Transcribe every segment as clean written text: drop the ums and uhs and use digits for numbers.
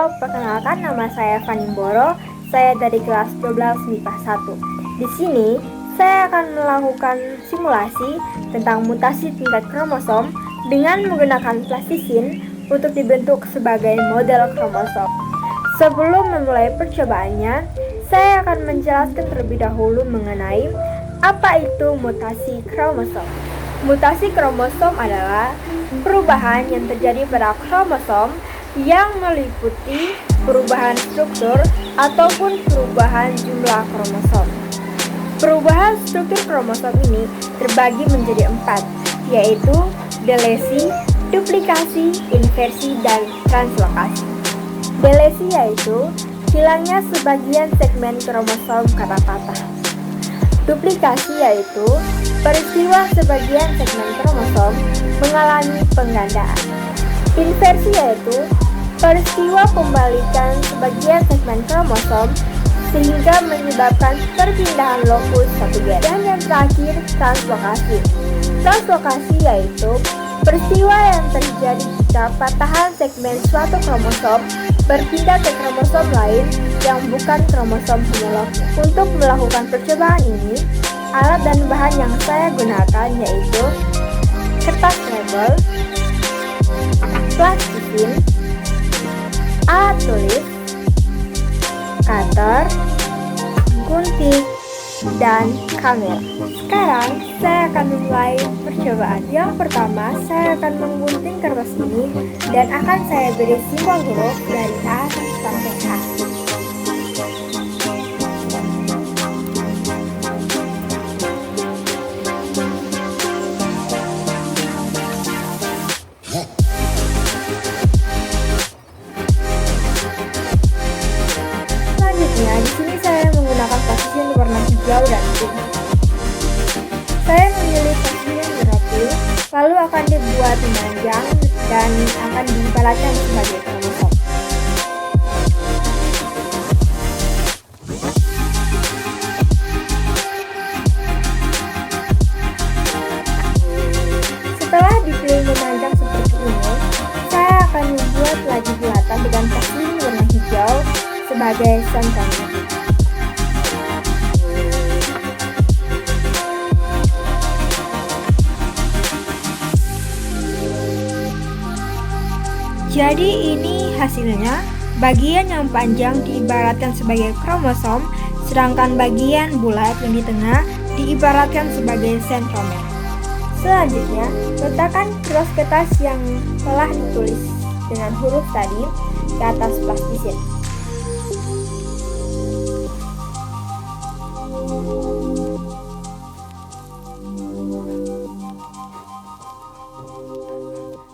Halo, perkenalkan nama saya Fanimboro. Saya dari kelas 12 MIPA 1. Di sini, saya akan melakukan simulasi tentang mutasi tingkat kromosom dengan menggunakan plastisin untuk dibentuk sebagai model kromosom. Sebelum memulai percobaannya, saya akan menjelaskan terlebih dahulu mengenai apa itu mutasi kromosom. Mutasi kromosom adalah perubahan yang terjadi pada kromosom yang meliputi perubahan struktur ataupun perubahan jumlah kromosom. Perubahan struktur kromosom ini terbagi menjadi 4, yaitu delesi, duplikasi, inversi, dan translokasi. Delesi yaitu hilangnya sebagian segmen kromosom karena patah. Duplikasi yaitu peristiwa sebagian segmen kromosom mengalami penggandaan. Inversi yaitu peristiwa pembalikan sebagian segmen kromosom sehingga menyebabkan perpindahan lokus satu gen. Dan yang terakhir, translokasi. Translokasi yaitu peristiwa yang terjadi jika patahan segmen suatu kromosom berpindah ke kromosom lain yang bukan kromosom homolog. Untuk melakukan percobaan ini, alat dan bahan yang saya gunakan yaitu kertas label, plastisin, alat tulis, cutter, gunting, dan kamera. Sekarang saya akan memulai percobaan. Yang pertama, saya akan menggunting kertas ini dan akan saya beri simbol huruf dari A sampai H. Selanjutnya, di sini saya menggunakan plastisin warna hijau dan pink. Saya memilih plastisin warna pink, lalu akan dibuat memanjang dan akan diibaratkan sebagai kromosom. Setelah dipilih memanjang seperti ini, saya akan membuat lagi bulatan dengan plastisin warna hijau sebagai senternya. Jadi ini hasilnya, bagian yang panjang diibaratkan sebagai kromosom, sedangkan bagian bulat yang di tengah diibaratkan sebagai sentromer. Selanjutnya, letakkan kertas yang telah ditulis dengan huruf tadi ke atas plastisin.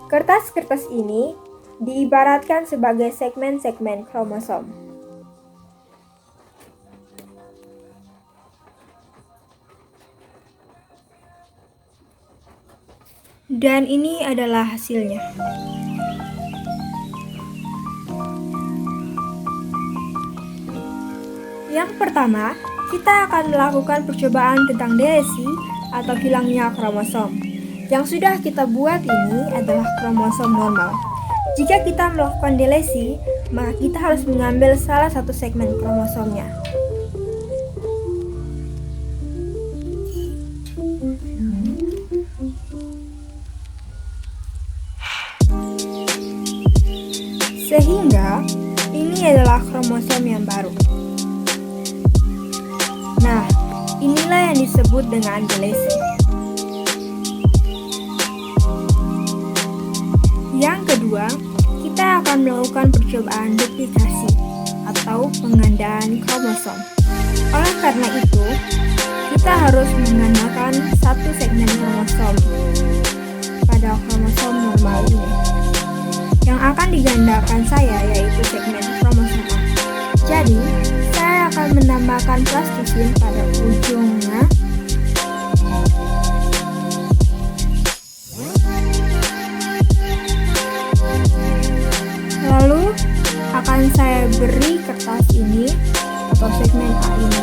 Kertas-kertas ini diibaratkan sebagai segmen-segmen kromosom. Dan ini adalah hasilnya. Yang pertama, kita akan melakukan percobaan tentang delesi atau hilangnya kromosom. Yang sudah kita buat ini adalah kromosom normal. Jika kita melakukan delesi, maka kita harus mengambil salah satu segmen kromosomnya. Sehingga ini adalah kromosom yang baru. Nah, inilah yang disebut dengan delesi. Yang kedua, kita akan melakukan percobaan duplikasi atau penggandaan kromosom. Oleh karena itu, kita harus menggandakan satu segmen kromosom pada kromosom normal ini. Yang akan digandakan saya yaitu segmen kromosom A. Jadi, saya akan menambahkan plastisin pada ujungnya. Lalu akan saya beri kertas ini atau segmen A ini.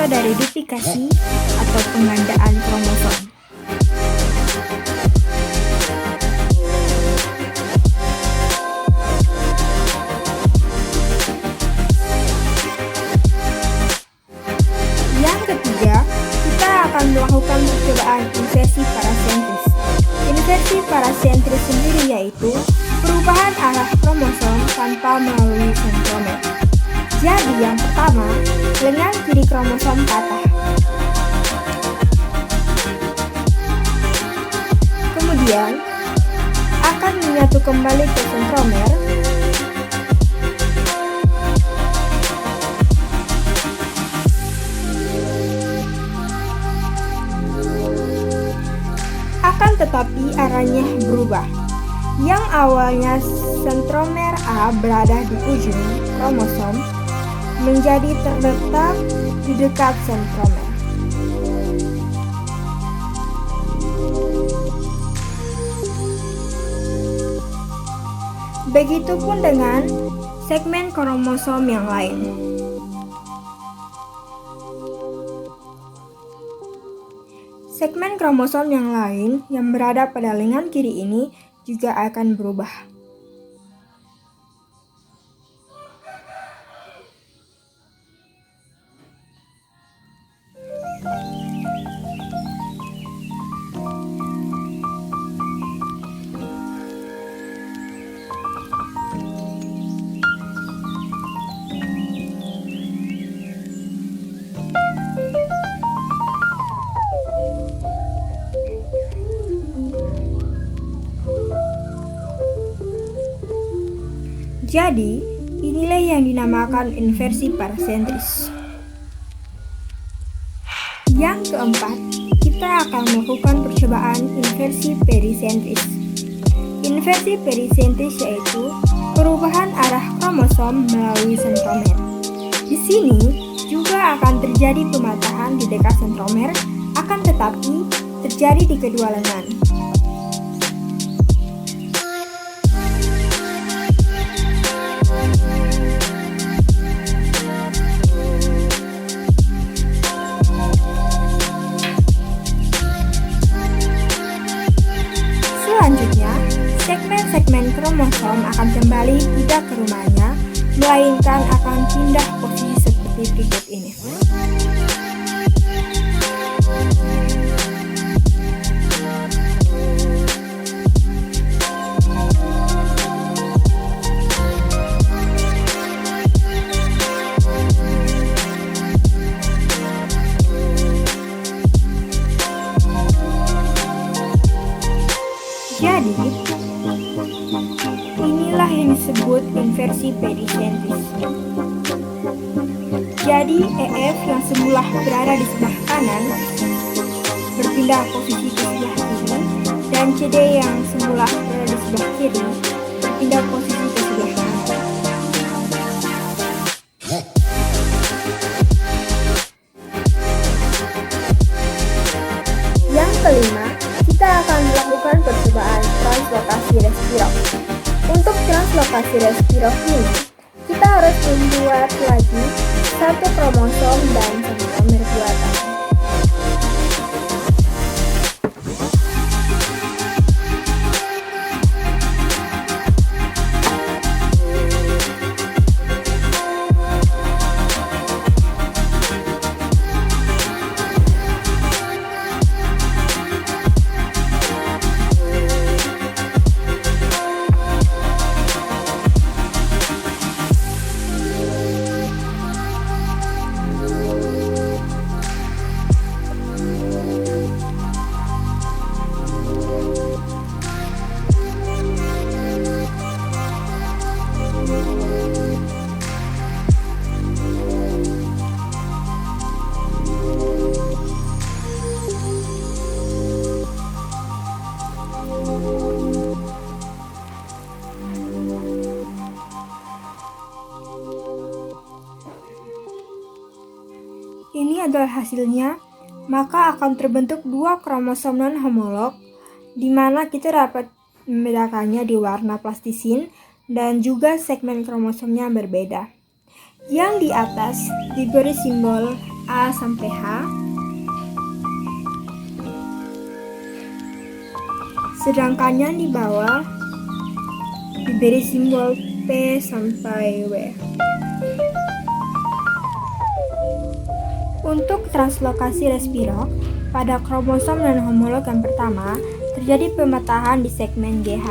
contoh dari duplikasi atau penggandaan kromosom. Yang ketiga, kita akan melakukan percobaan inversi parasentris. Inversi parasentris sendiri yaitu perubahan arah kromosom tanpa melalui sentromer. Jadi yang pertama, lengan kiri kromosom patah. Kemudian, akan menyatu kembali ke sentromer. Akan tetapi arahnya berubah. Yang awalnya sentromer A berada di ujung kromosom menjadi terletak di dekat sentromer. Begitupun dengan segmen kromosom yang lain. Segmen kromosom yang lain yang berada pada lengan kiri ini juga akan berubah. Jadi, inilah yang dinamakan inversi parasentris. Yang keempat, kita akan melakukan percobaan inversi perisentris. Inversi perisentris yaitu perubahan arah kromosom melalui sentromer. Di sini juga akan terjadi pematahan di dekat sentromer, akan tetapi terjadi di kedua lengan. Selanjutnya, segmen-segmen kromosom akan kembali tidak ke rumahnya, melainkan akan pindah posisi seperti berikut ini. Jadi, inilah yang disebut inversi perisentris. Jadi, EF yang semula berada di sebelah kanan berpindah posisi ke sebelah kiri, dan CD yang semula berada di sebelah kiri berpindah posisi ke sebelah kanan. Yang kelima, kita akan melakukan percobaan translokasi respirok. Untuk translokasi respirok ini, kita harus membuat lagi satu kromosom dan sentromer buatan. Ini adalah hasilnya, maka akan terbentuk dua kromosom non-homolog, di mana kita dapat membedakannya di warna plastisin dan juga segmen kromosomnya berbeda. Yang di atas diberi simbol A sampai H. Sedangkan yang di bawah diberi simbol P sampai W. Untuk translokasi respirok, pada kromosom dan homolog yang pertama terjadi pematahan di segmen GH.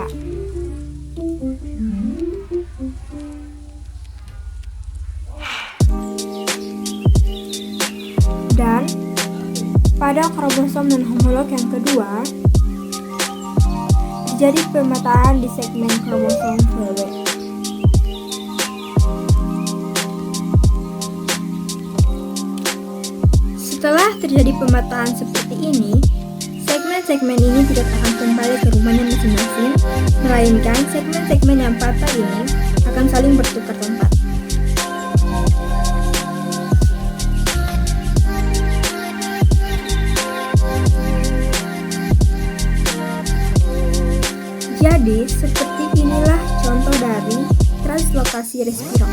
Dan pada kromosom dan homolog yang kedua terjadi pematahan di segmen kromosom VW. Setelah terjadi pematahan seperti ini, segmen-segmen ini tidak akan kembali ke rumahnya masing-masing, melainkan segmen-segmen yang patah ini akan saling bertukar tempat. Jadi, seperti inilah contoh dari translokasi respirok.